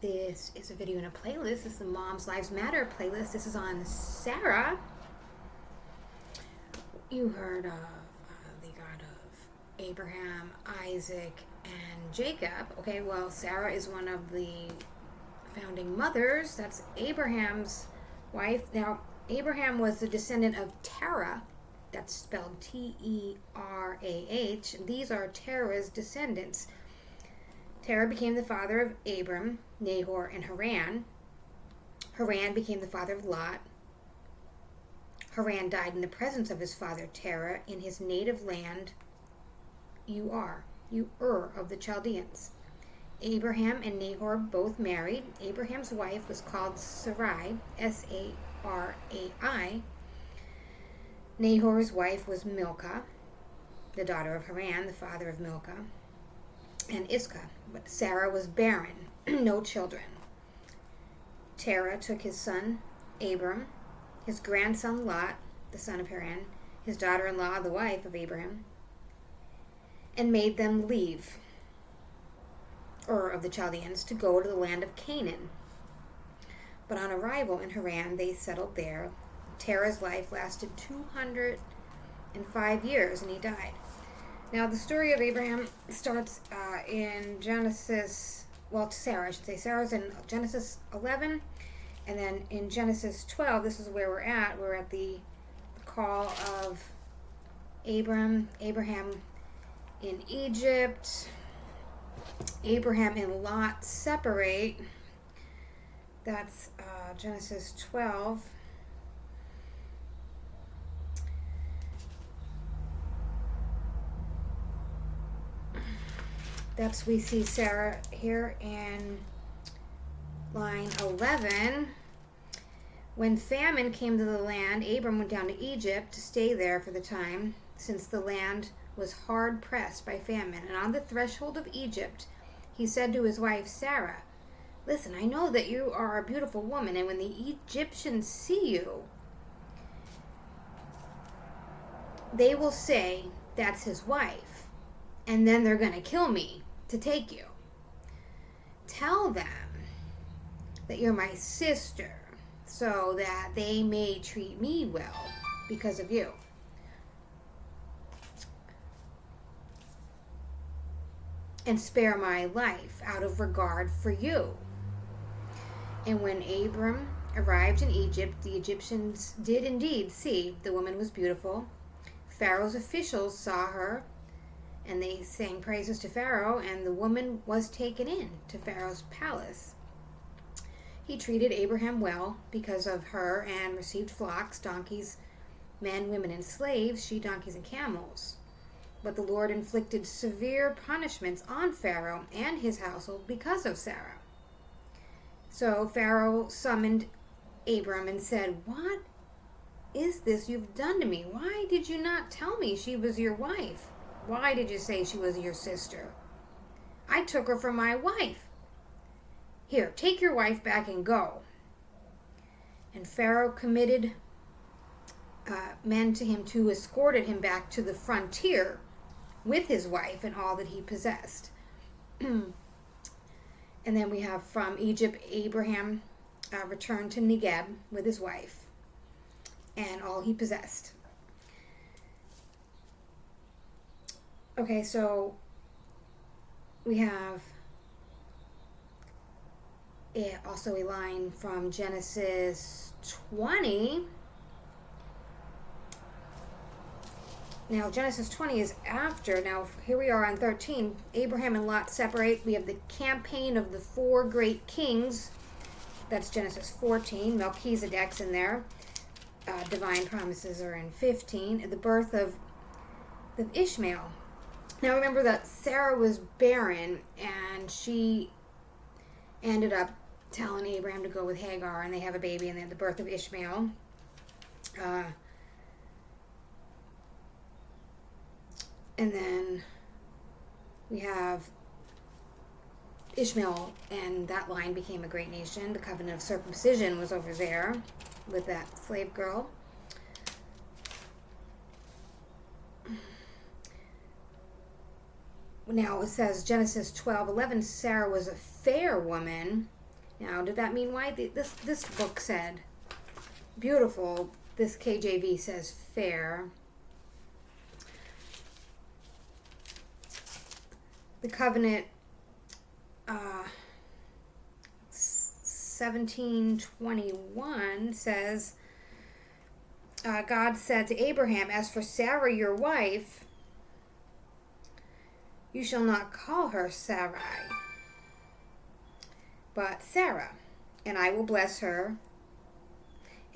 This is a video in a playlist. This is the Moms Lives Matter playlist. This is on Sarah. You heard of the God of Abraham, Isaac, and Jacob. Okay, well, Sarah is one of the founding mothers. That's Abraham's wife. Now, Abraham was the descendant of Terah. That's spelled Terah. These are Terah's descendants. Terah became the father of Abram, Nahor, and Haran. Haran became the father of Lot. Haran died in the presence of his father Terah in his native land, Ur of the Chaldeans. Abraham and Nahor both married. Abraham's wife was called Sarai, Sarai. Nahor's wife was Milcah, the daughter of Haran, the father of Milcah, and Iscah. But Sarah was barren, no children. Terah took his son Abram, his grandson Lot, the son of Haran, his daughter-in-law, the wife of Abraham, and made them leave Ur of the Chaldeans to go to the land of Canaan. But on arrival in Haran, they settled there. Terah's life lasted 205 years, and he died. Now, the story of Abraham starts in Genesis, Sarah, I should say. Sarah's in Genesis 11, and then in Genesis 12, this is where we're at. We're at the call of Abraham in Egypt. Abraham and Lot separate. That's Genesis 12. We see Sarah here in line 11. When famine came to the land, Abram went down to Egypt to stay there for the time, since the land was hard pressed by famine. And on the threshold of Egypt, he said to his wife Sarah, "Listen, I know that you are a beautiful woman, and when the Egyptians see you, they will say, 'That's his wife,' and then they're going to kill me to take you. Tell them that you're my sister, so that they may treat me well because of you." "And spare my life out of regard for you." And when Abram arrived in Egypt, the Egyptians did indeed see the woman was beautiful. Pharaoh's officials saw her, and they sang praises to Pharaoh, and the woman was taken in to Pharaoh's palace. He treated Abraham well because of her and received flocks, donkeys, men, women, and slaves, she-donkeys, and camels. But the Lord inflicted severe punishments on Pharaoh and his household because of Sarah. So Pharaoh summoned Abram and said, "What is this you've done to me? Why did you not tell me she was your wife? Why did you say she was your sister? I took her for my wife. Here, take your wife back and go." And Pharaoh committed men to him to escort him back to the frontier with his wife and all that he possessed. And then we have from Egypt, Abraham returned to Negeb with his wife and all he possessed. Okay, so we have also a line from Genesis 20. Now, Genesis 20 is after. Now, here we are on 13. Abraham and Lot separate. We have the campaign of the 4 great kings. That's Genesis 14. Melchizedek's in there. Divine promises are in 15. The birth of Ishmael. Now, remember that Sarah was barren, and she ended up telling Abraham to go with Hagar, and they have a baby, and they have the birth of Ishmael. And then we have Ishmael, and that line became a great nation. The covenant of circumcision was over there with that slave girl. Now it says Genesis 12:11, Sarah was a fair woman Now, did that mean why? This book said beautiful. This KJV says fair. The covenant 17:21 says, God said to Abraham, as for Sarah your wife, you shall not call her Sarai, but Sarah, and I will bless her,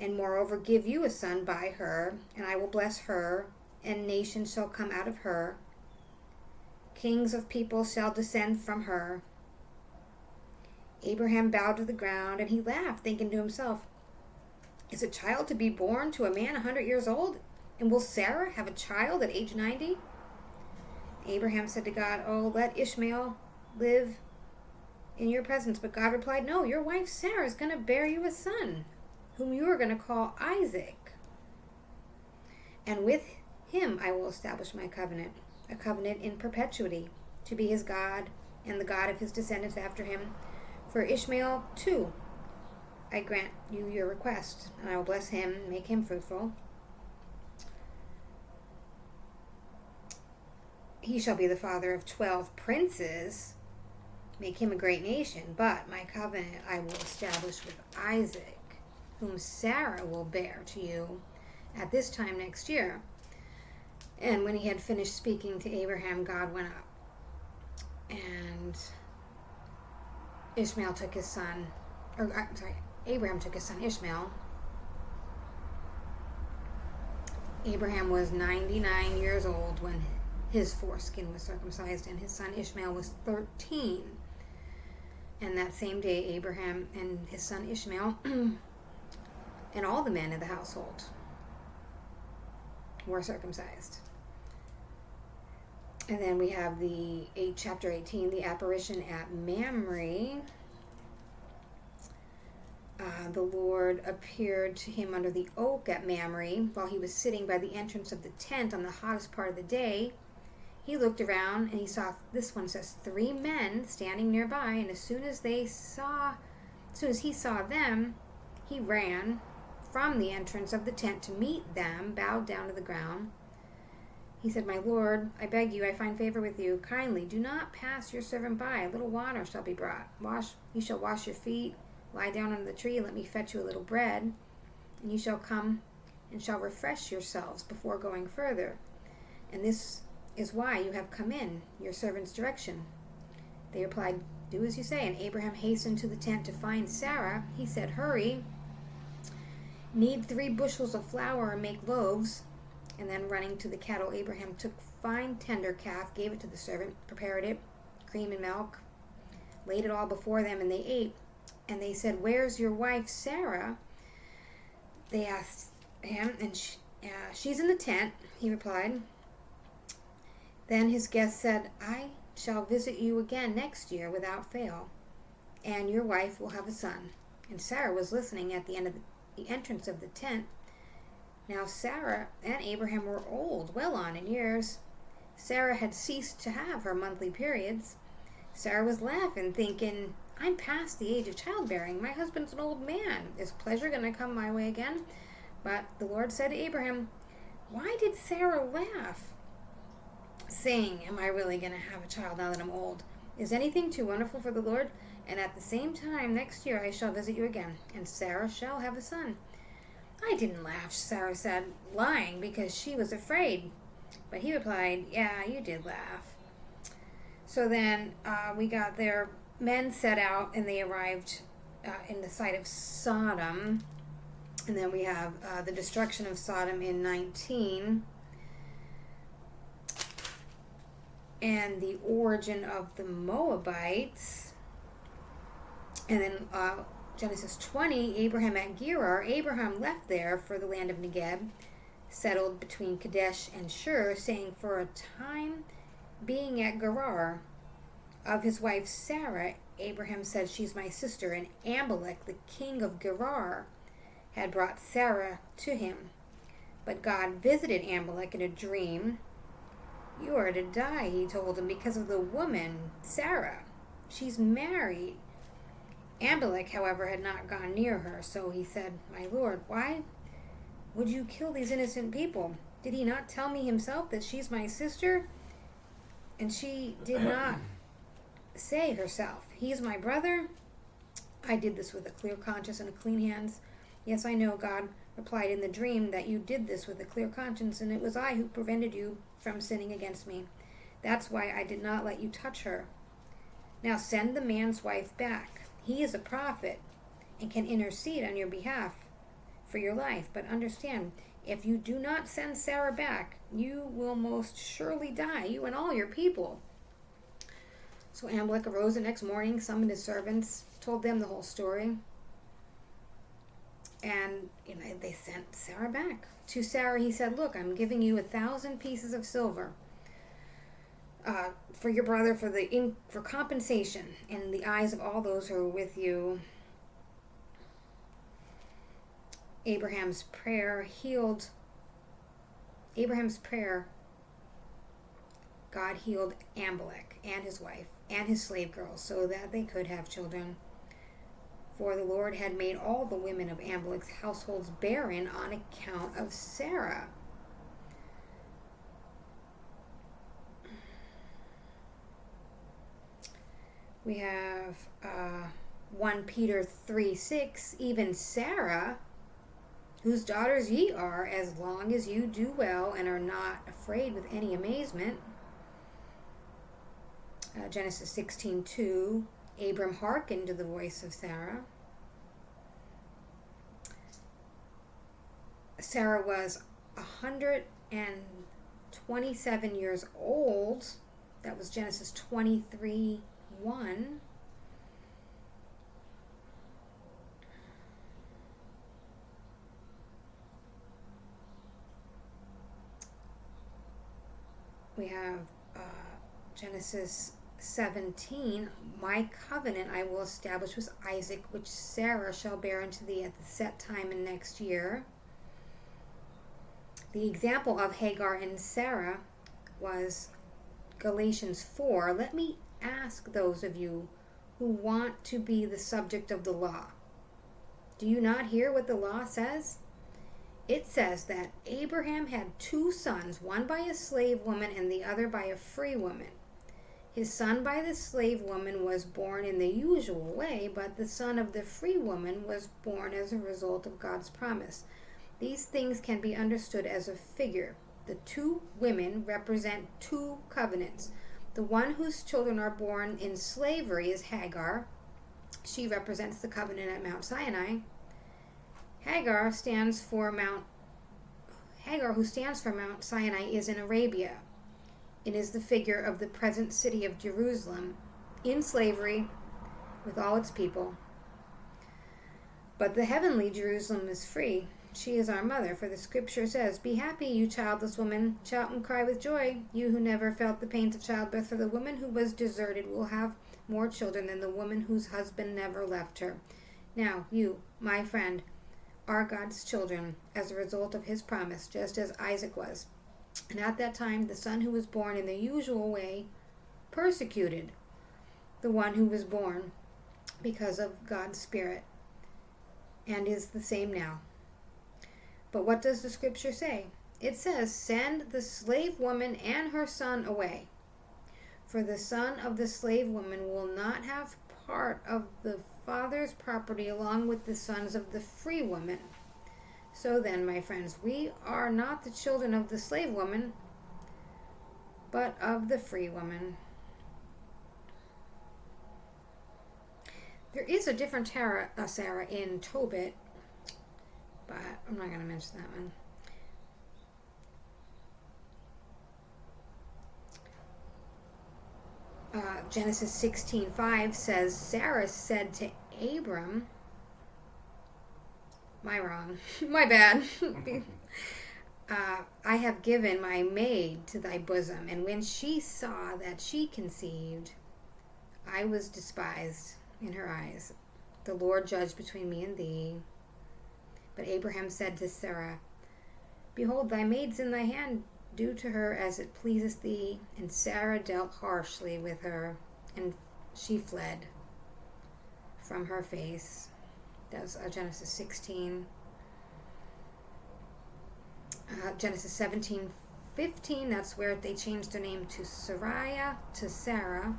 and moreover give you a son by her, and I will bless her, and nations shall come out of her. Kings of people shall descend from her. Abraham bowed to the ground, and he laughed, thinking to himself, is a child to be born to a man 100 years old? And will Sarah have a child at age 90? Abraham said to God, oh, let Ishmael live in your presence. But God replied, no, your wife Sarah is going to bear you a son, whom you are going to call Isaac. And with him I will establish my covenant, a covenant in perpetuity, to be his God and the God of his descendants after him. For Ishmael, too, I grant you your request, and I will bless him, make him fruitful. He shall be the father of 12 princes, make him a great nation. But my covenant I will establish with Isaac, whom Sarah will bear to you at this time next year. And when he had finished speaking to Abraham, God went up, and Ishmael took his son, Abraham took his son Ishmael. Abraham was 99 years old when his foreskin was circumcised, and his son Ishmael was 13. And that same day, Abraham and his son Ishmael and all the men of the household were circumcised. And then we have chapter 18, the apparition at Mamre. The Lord appeared to him under the oak at Mamre while he was sitting by the entrance of the tent on the hottest part of the day. He looked around and he saw, this one says, 3 men standing nearby, and as soon as he saw them, he ran from the entrance of the tent to meet them, bowed down to the ground. He said, my Lord, I beg you, I find favor with you. Kindly do not pass your servant by. A little water shall be brought. You shall wash your feet, lie down under the tree, and let me fetch you a little bread. And you shall come and shall refresh yourselves before going further. And this is why you have come in your servant's direction. They replied, do as you say. And Abraham hastened to the tent to find Sarah. He said, hurry, knead 3 bushels of flour and make loaves. And then running to the kettle, Abraham took fine tender calf, gave it to the servant, prepared it, cream and milk, laid it all before them, and they ate. And they said, where's your wife Sarah? They asked him, and she's in the tent, he replied. Then his guest said, I shall visit you again next year without fail, and your wife will have a son. And Sarah was listening at the end of the entrance of the tent. Now Sarah and Abraham were old, well on in years. Sarah had ceased to have her monthly periods. Sarah was laughing, thinking, I'm past the age of childbearing. My husband's an old man. Is pleasure going to come my way again? But the Lord said to Abraham, why did Sarah laugh, saying, am I really going to have a child now that I'm old? Is anything too wonderful for the Lord? And at the same time next year I shall visit you again, and Sarah shall have a son. I didn't laugh, Sarah said, lying because she was afraid. But he replied, yeah, you did laugh. So then we got their men set out, and they arrived in the site of Sodom. And then we have the destruction of Sodom in 19. And the origin of the Moabites. And then Genesis 20, Abraham at Gerar. Abraham left there for the land of Negeb, settled between Kadesh and Shur, saying, for a time being at Gerar. Of his wife Sarah, Abraham said, she's my sister. And Amalek, the king of Gerar, had brought Sarah to him. But God visited Amalek in a dream. You are to die, he told him, because of the woman, Sarah. She's married. Amalek, however, had not gone near her, so he said, "My lord, why would you kill these innocent people? Did he not tell me himself that she's my sister?" And she did not say herself, "He's my brother. I did this with a clear conscience and a clean hands." "Yes, I know," God replied in the dream, "that you did this with a clear conscience, and it was I who prevented you from sinning against me. That's why I did not let you touch her. Now send the man's wife back. He is a prophet and can intercede on your behalf for your life. But understand, if you do not send Sarah back, you will most surely die, you and all your people." So Amalek arose the next morning, summoned his servants, told them the whole story. And they sent Sarah back. To Sarah he said, "Look, I'm giving you 1,000 pieces of silver for your brother for compensation in the eyes of all those who are with you." Abraham's prayer, God healed Amalek and his wife and his slave girls so that they could have children. For the Lord had made all the women of Amalek's households barren on account of Sarah. We have 1 Peter 3:6, "Even Sarah, whose daughters ye are, as long as you do well and are not afraid with any amazement." Genesis 16:2, "Abram hearkened to the voice of Sarah." Sarah was 127 years old. That was Genesis 23:1. We have Genesis 17, "My covenant I will establish with Isaac, which Sarah shall bear unto thee at the set time in next year." The example of Hagar and Sarah was Galatians 4. "Let me ask those of you who want to be the subject of the law. Do you not hear what the law says? It says that Abraham had 2 sons, one by a slave woman and the other by a free woman. His son by the slave woman was born in the usual way, but the son of the free woman was born as a result of God's promise. These things can be understood as a figure. The 2 women represent 2 covenants. The one whose children are born in slavery is Hagar. She represents the covenant at Mount Sinai. Hagar, who stands for Mount Sinai, is in Arabia. It is the figure of the present city of Jerusalem, in slavery with all its people. But the heavenly Jerusalem is free. She is our mother, for the scripture says, 'Be happy, you childless woman, shout and cry with joy, you who never felt the pains of childbirth, for the woman who was deserted will have more children than the woman whose husband never left her.' Now you, my friend, are God's children as a result of his promise, just as Isaac was. And at that time, the son who was born in the usual way persecuted the one who was born because of God's Spirit, and is the same now. But what does the scripture say? It says, 'Send the slave woman and her son away. For the son of the slave woman will not have part of the father's property along with the sons of the free woman.' So then, my friends, we are not the children of the slave woman, but of the free woman." There is a different Sarah in Tobit, but I'm not going to mention that one. Genesis 16:5 says, "Sarah said to Abram," my bad, "I have given my maid to thy bosom, and when she saw that she conceived, I was despised in her eyes. The Lord judged between me and thee." But Abraham said to Sarah, "Behold, thy maid's in thy hand, do to her as it pleaseth thee." And Sarah dealt harshly with her, and she fled from her face. That was Genesis 16. Genesis 17:15, that's where they changed their name to SARAI to Sarah.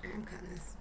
I'm cutting this.